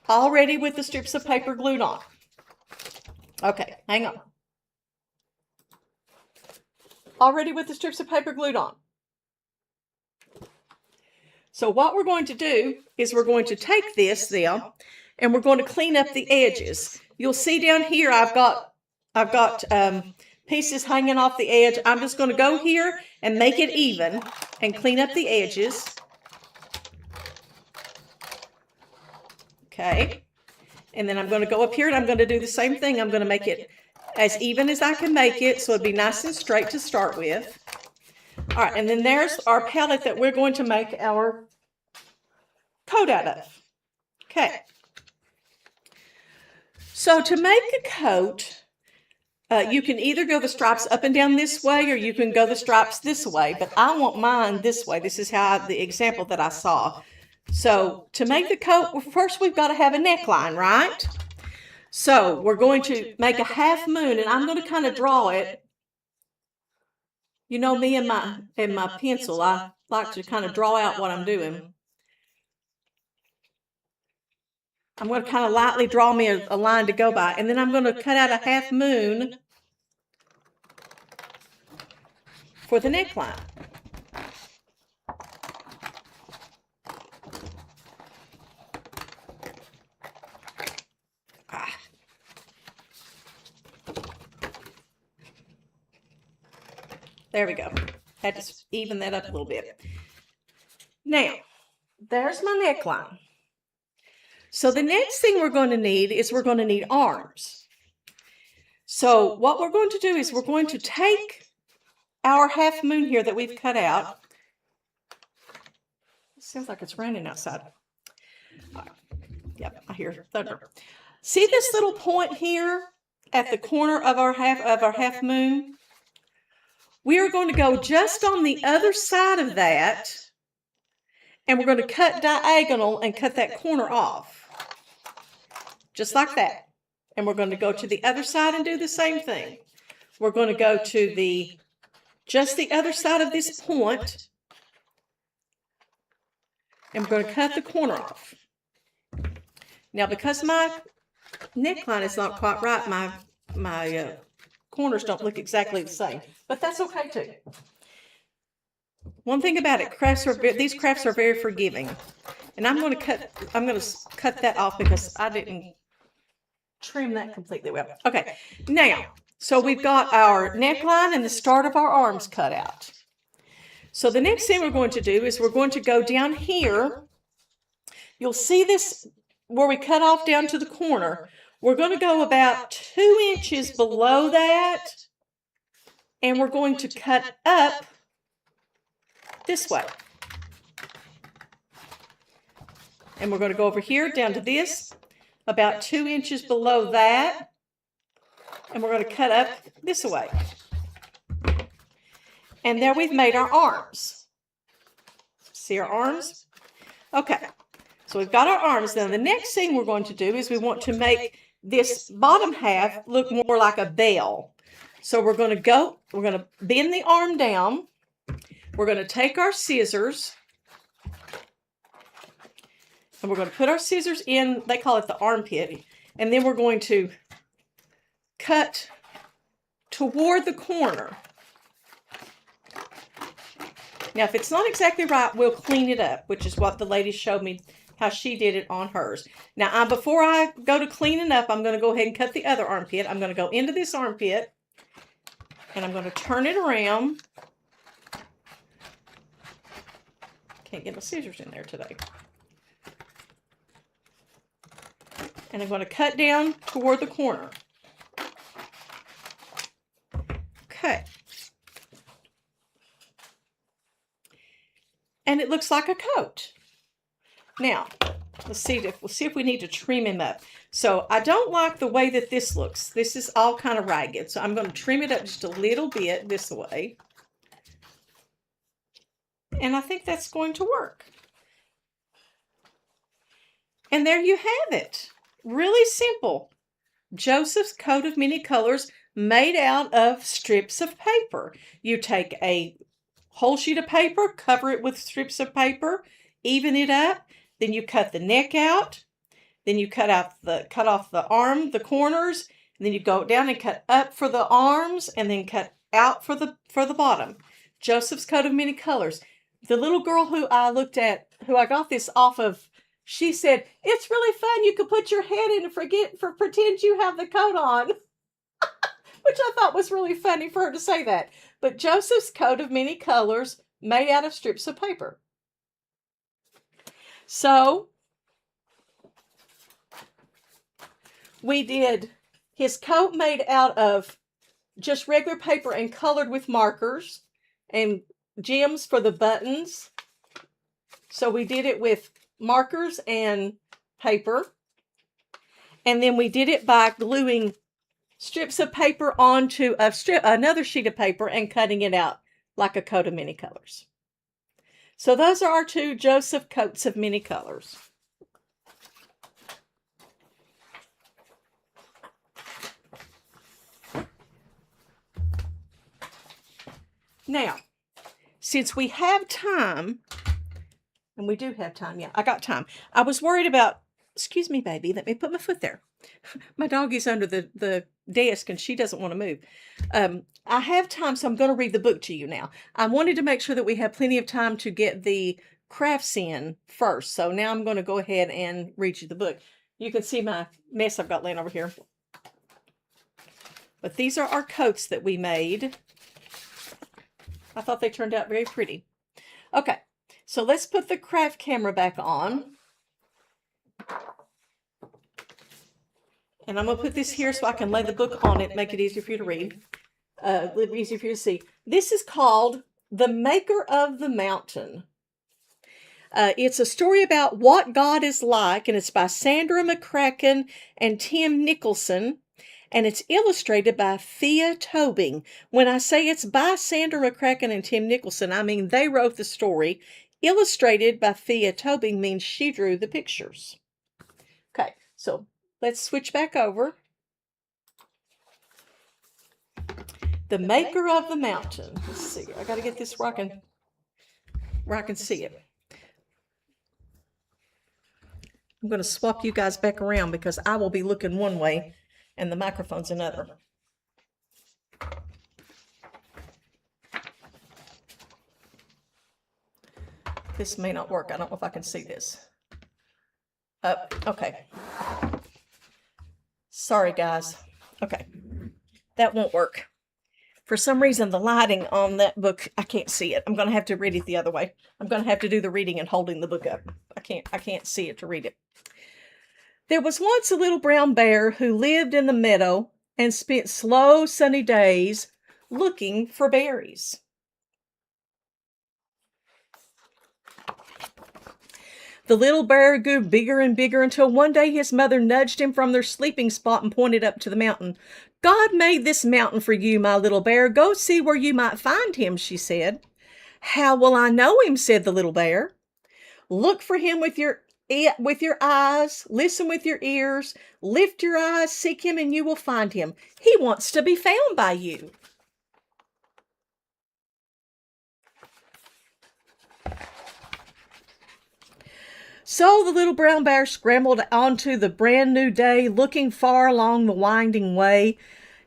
Speaker 1: already with the strips of paper glued on. Okay, hang on. Already with the strips of paper glued on. So what we're going to do is we're going to take this now and we're going to clean up the edges. You'll see down here I've got pieces hanging off the edge. I'm just going to go here and make it even and clean up the edges. Okay. And then I'm going to go up here and I'm going to do the same thing. I'm going to make it as even as I can make it so it'll be nice and straight to start with. All right, and then there's our palette that we're going to make our coat out of. Okay. So to make a coat, you can either go the stripes up and down this way or you can go the stripes this way, but I want mine this way. This is how the example that I saw. So to make the coat, well, first we've got to have a neckline, right? So we're going to make a half moon, and I'm going to kind of draw it. You know me and my pencil, I like to kind of draw out what I'm doing. I'm going to kind of lightly draw me a line to go by, and then I'm going to cut out a half moon for the neckline. There we go. Had to even that up a little bit. Now, there's my neckline. So the next thing we're going to need is we're going to need arms. So what we're going to do is we're going to take our half moon here that we've cut out. It sounds like it's raining outside. All right. Yep, I hear thunder. See this little point here at the corner of our half moon, we are going to go just on the other side of that, and we're going to cut diagonal and cut that corner off. Just like that. And we're going to go to the other side and do the same thing. We're going to go to just the other side of this point, and we're going to cut the corner off. Now, because my neckline is not quite right, my corners don't look exactly the same, but that's okay too. One thing about it, these crafts are very forgiving, and I'm going to cut that off because I didn't trim that completely well. Okay, now, so we've got our neckline and the start of our arms cut out. So the next thing we're going to do is we're going to go down here. You'll see this where we cut off down to the corner. We're going to go about 2 inches below that, and we're going to cut up this way. And we're going to go over here down to this, about 2 inches below that, and we're going to cut up this way. And there we've made our arms. See our arms? Okay, so we've got our arms. Now the next thing we're going to do is we want to make this bottom half look more like a bell. So we're going to bend the arm down. We're going to take our scissors, and we're going to put our scissors in, they call it the armpit, and then we're going to cut toward the corner. Now, if it's not exactly right, we'll clean it up, which is what the lady showed me how she did it on hers. Now, before I go to cleaning up, I'm going to go ahead and cut the other armpit. I'm going to go into this armpit, and I'm going to turn it around. Can't get my scissors in there today. And I'm going to cut down toward the corner. Okay. And it looks like a coat. Now, we'll see if we need to trim him up. So I don't like the way that this looks. This is all kind of ragged. So I'm going to trim it up just a little bit this way. And I think that's going to work. And there you have it. Really simple. Joseph's coat of many colors made out of strips of paper. You take a whole sheet of paper, cover it with strips of paper, even it up, then you cut the neck out, then you cut off the arm, the corners, and then you go down and cut up for the arms, and then cut out for the bottom. Joseph's coat of many colors. The little girl who I got this off of, she said, "It's really fun. You could put your head in and pretend you have the coat on." Which I thought was really funny for her to say that. But Joseph's coat of many colors made out of strips of paper. So we did his coat made out of just regular paper and colored with markers and gems for the buttons. So we did it with markers and paper. And then we did it by gluing strips of paper onto another sheet of paper and cutting it out like a coat of many colors. So those are our two Joseph coats of many colors. Now, since we have time, and we do have time, yeah, I got time. I was worried about, excuse me, baby, let me put my foot there. My doggy's under the desk and she doesn't want to move. I have time, so I'm going to read the book to you now. I wanted to make sure that we have plenty of time to get the crafts in first. So now I'm going to go ahead and read you the book. You can see my mess I've got laying over here. But these are our coats that we made. I thought they turned out very pretty. Okay, so let's put the craft camera back on. And I'm going to put this here so I can lay the book on it, make it easier for you to read, easier for you to see. This is called The Maker of the Mountain. It's a story about what God is like, and it's by Sandra McCracken and Tim Nicholson. and it's illustrated by Thea Tobing. When I say it's by Sandra McCracken and Tim Nicholson, I mean they wrote the story. Illustrated by Thea Tobing means she drew the pictures. Okay, so let's switch back over. The Maker of the Mountain. Let's see. I got to get this where I can see it. I'm going to swap you guys back around because I will be looking one way and the microphone's another. This may not work. I don't know if I can see this. Okay. Sorry, guys. Okay. That won't work. For some reason, the lighting on that book, I can't see it. I'm going to have to read it the other way. I'm going to have to do the reading and holding the book up. I can't see it to read it. There was once a little brown bear who lived in the meadow and spent slow, sunny days looking for berries. The little bear grew bigger and bigger until one day his mother nudged him from their sleeping spot and pointed up to the mountain. God made this mountain for you, my little bear. Go see where you might find him, she said. How will I know him, said the little bear. Look for him with your eyes, listen with your ears, lift your eyes, seek him, and you will find him. He wants to be found by you. So the little brown bear scrambled onto the brand new day, looking far along the winding way.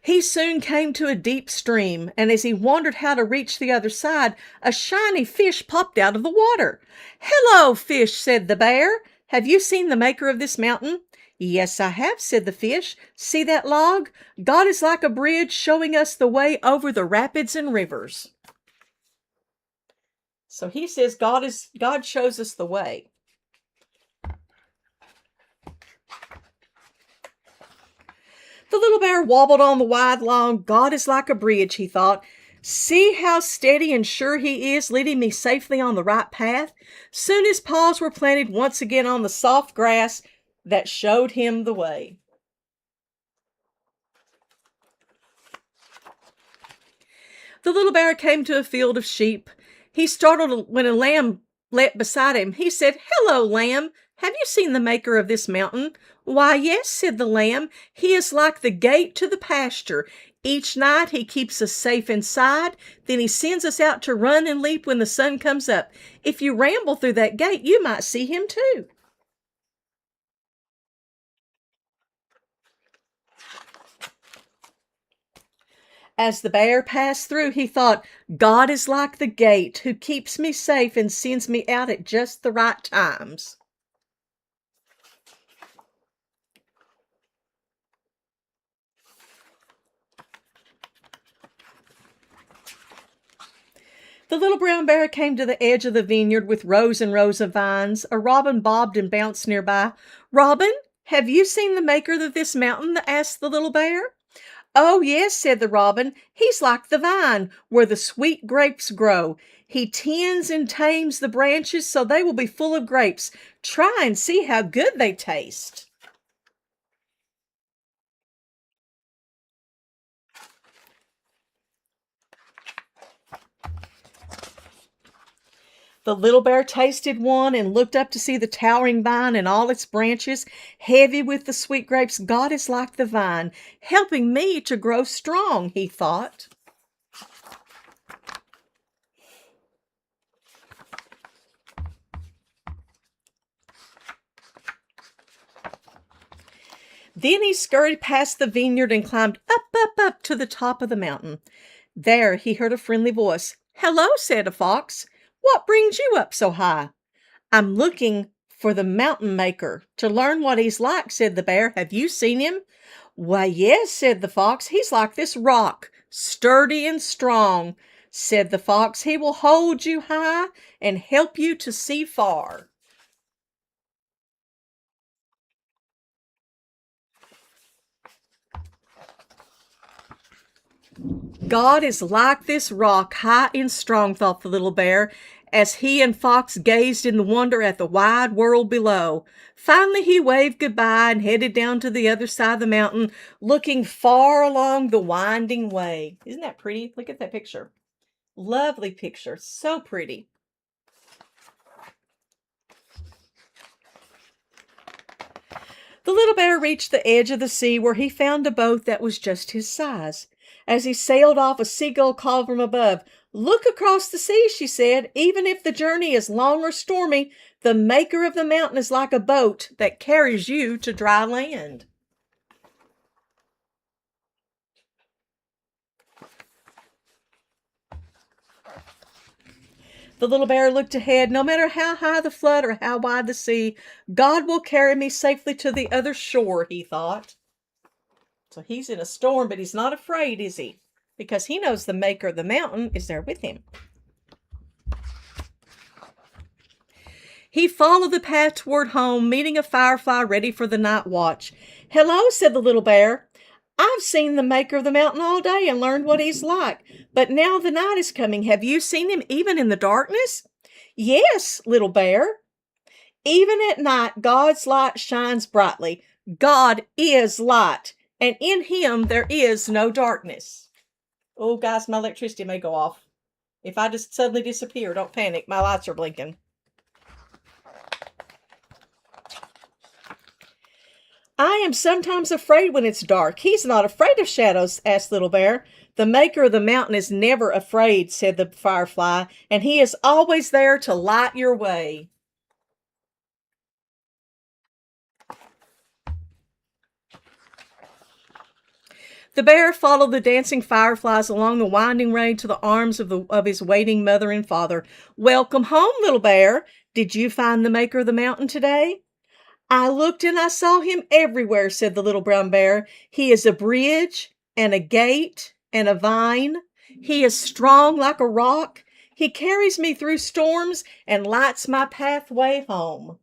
Speaker 1: He soon came to a deep stream, and as he wondered how to reach the other side, a shiny fish popped out of the water. Hello, fish, said the bear. Have you seen the maker of this mountain? Yes, I have, said the fish. See that log? God is like a bridge showing us the way over the rapids and rivers. So he says God shows us the way. The little bear wobbled on the wide lawn. God is like a bridge, he thought. See how steady and sure he is, leading me safely on the right path. Soon his paws were planted once again on the soft grass that showed him the way. The little bear came to a field of sheep. He startled when a lamb leapt beside him. He said, Hello, lamb. Have you seen the maker of this mountain? Why, yes, said the lamb. He is like the gate to the pasture. Each night he keeps us safe inside. Then he sends us out to run and leap when the sun comes up. If you ramble through that gate, you might see him too. As the bear passed through, he thought, God is like the gate who keeps me safe and sends me out at just the right times. The little brown bear came to the edge of the vineyard with rows and rows of vines. A robin bobbed and bounced nearby. Robin, have you seen the maker of this mountain? Asked the little bear. Oh, yes, said the robin. He's like the vine where the sweet grapes grow. He tends and tames the branches so they will be full of grapes. Try and see how good they taste. The little bear tasted one and looked up to see the towering vine and all its branches, heavy with the sweet grapes. God is like the vine, helping me to grow strong, he thought. Then he scurried past the vineyard and climbed up to the top of the mountain. There he heard a friendly voice. Hello, said a fox. What brings you up so high? I'm looking for the mountain maker to learn what he's like, said the bear. Have you seen him? Why, yes, said the fox. He's like this rock, sturdy and strong, said the fox. He will hold you high and help you to see far. God is like this rock, high and strong, thought the little bear. as he and Fox gazed in wonder at the wide world below. Finally, he waved goodbye and headed down to the other side of the mountain, looking far along the winding way. Isn't that pretty? Look at that picture. Lovely picture. So pretty. The little bear reached the edge of the sea where he found a boat that was just his size. As he sailed off, a seagull called from above. "Look across the sea," she said. "Even if the journey is long or stormy, the maker of the mountain is like a boat that carries you to dry land." The little bear looked ahead. "No matter how high the flood or how wide the sea, God will carry me safely to the other shore," he thought. So he's in a storm, but he's not afraid, is he? Because he knows the maker of the mountain is there with him. He followed the path toward home, meeting a firefly ready for the night watch. "Hello," said the little bear. "I've seen the maker of the mountain all day and learned what he's like. But now the night is coming. Have you seen him even in the darkness?" "Yes, little bear. Even at night, God's light shines brightly. God is light, and in him there is no darkness." Oh, guys, my electricity may go off. If I just suddenly disappear, don't panic. My lights are blinking. "I am sometimes afraid when it's dark." "He's not afraid of shadows," asked Little Bear. "The maker of the mountain is never afraid," said the firefly, "and he is always there to light your way." The bear followed the dancing fireflies along the winding road to the arms of his waiting mother and father. "Welcome home, Little Bear. Did you find the maker of the mountain today?" "I looked and I saw him everywhere," said the little brown bear. "He is a bridge and a gate and a vine. He is strong like a rock. He carries me through storms and lights my pathway home."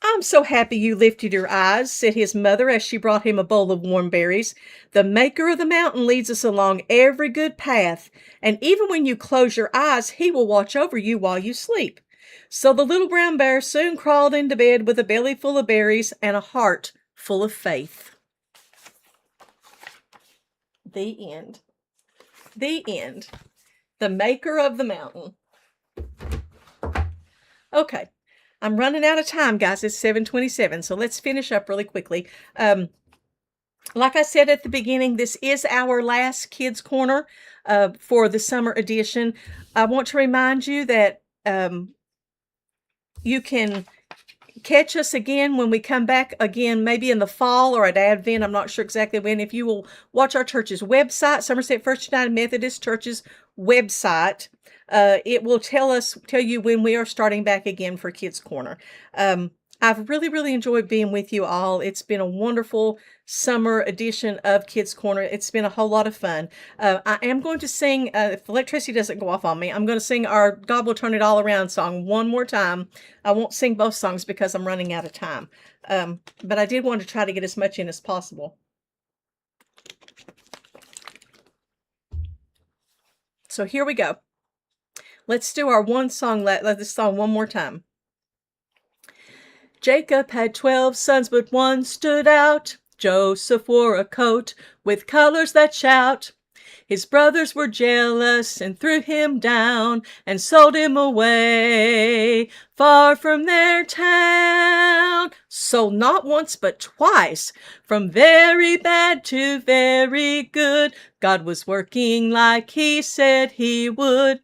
Speaker 1: "I'm so happy you lifted your eyes," said his mother as she brought him a bowl of warm berries. "The maker of the mountain leads us along every good path, and even when you close your eyes, he will watch over you while you sleep." So the little brown bear soon crawled into bed with a belly full of berries and a heart full of faith. The end. The end. The maker of the mountain. Okay. I'm running out of time, guys. It's 7:27, so let's finish up really quickly. Like I said at the beginning, this is our last Kids Corner for the summer edition. I want to remind you that you can catch us again when we come back again, maybe in the fall or at Advent. I'm not sure exactly when. If you will watch our church's website, Somerset First United Methodist Church's website, it will tell you when we are starting back again for Kids Corner. I've really enjoyed being with you all. It's been a wonderful summer edition of Kids Corner. It's been a whole lot of fun. I am going to sing, if the electricity doesn't go off on me, I'm going to sing our God Will Turn It All Around song one more time. I won't sing both songs because I'm running out of time. But I did want to try to get as much in as possible. So here we go. Let's do our one song, this song one more time. Jacob had 12 sons, but one stood out. Joseph wore a coat with colors that shout. His brothers were jealous and threw him down and sold him away far from their town. Sold not once but twice, from very bad to very good. God was working like he said he would.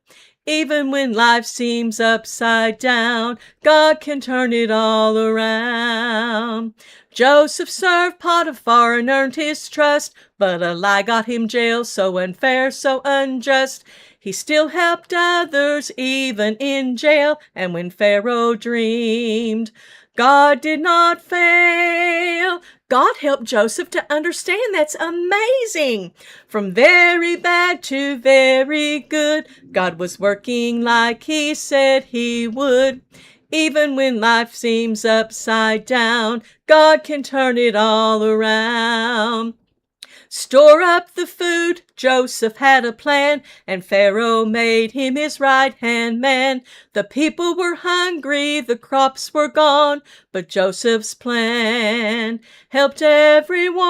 Speaker 1: Even when life seems upside down, God can turn it all around. Joseph served Potiphar and earned his trust, but a lie got him jailed, so unfair, so unjust. He still helped others, even in jail, and when Pharaoh dreamed, God did not fail. God helped Joseph to understand. That's amazing. From very bad to very good, God was working like he said he would. Even when life seems upside down, God can turn it all around. Store up the food, Joseph had a plan, and Pharaoh made him his right-hand man. The people were hungry, the crops were gone, but Joseph's plan helped everyone.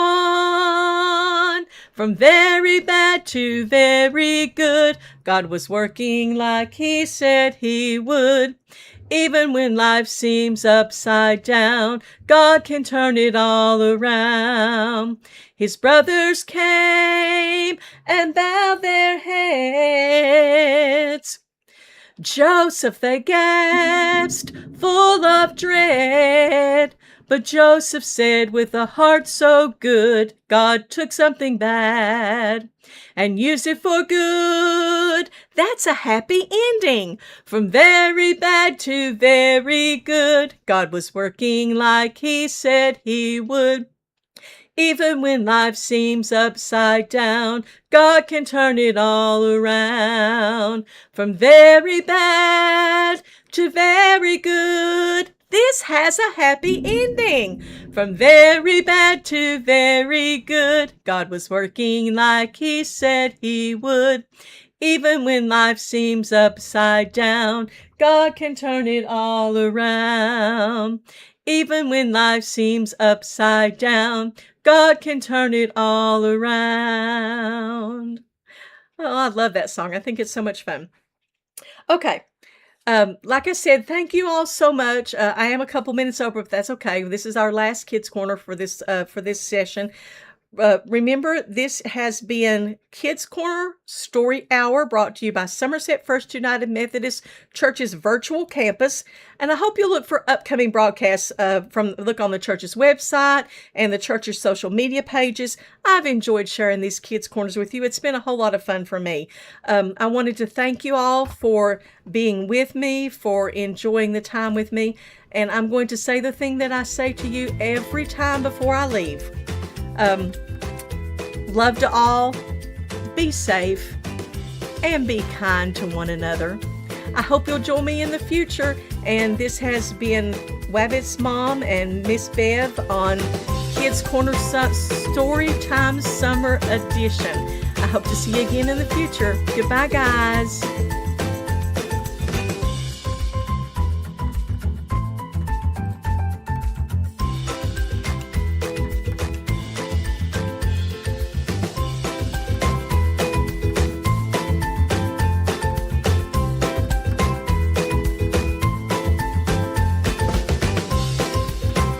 Speaker 1: From very bad to very good, God was working like he said he would. Even when life seems upside down, God can turn it all around. His brothers came and bowed their heads. Joseph, they gasped, full of dread. But Joseph said with a heart so good, God took something bad and used it for good. That's a happy ending. From very bad to very good, God was working like he said he would. Even when life seems upside down, God can turn it all around. From very bad to very good, this has a happy ending. From very bad to very good, God was working like he said he would. Even when life seems upside down, God can turn it all around. Even when life seems upside down, God can turn it all around. Oh, I love that song. I think it's so much fun. Okay. Like I said, thank you all so much. I am a couple minutes over, if that's okay. This is our last Kidz Korner for this session. Remember, this has been Kidz Korner Story Hour, brought to you by Somerset First United Methodist Church's virtual campus. And I hope you'll look for upcoming broadcasts look on the church's website and the church's social media pages. I've enjoyed sharing these Kidz Korners with you. It's been a whole lot of fun for me. I wanted to thank you all for being with me, for enjoying the time with me. And I'm going to say the thing that I say to you every time before I leave. Love to all, be safe, and be kind to one another. I hope you'll join me in the future. And this has been Wabbit's mom and Miss Bev on Kidz Korner Storytime Summer Edition. I hope to see you again in the future. Goodbye, guys.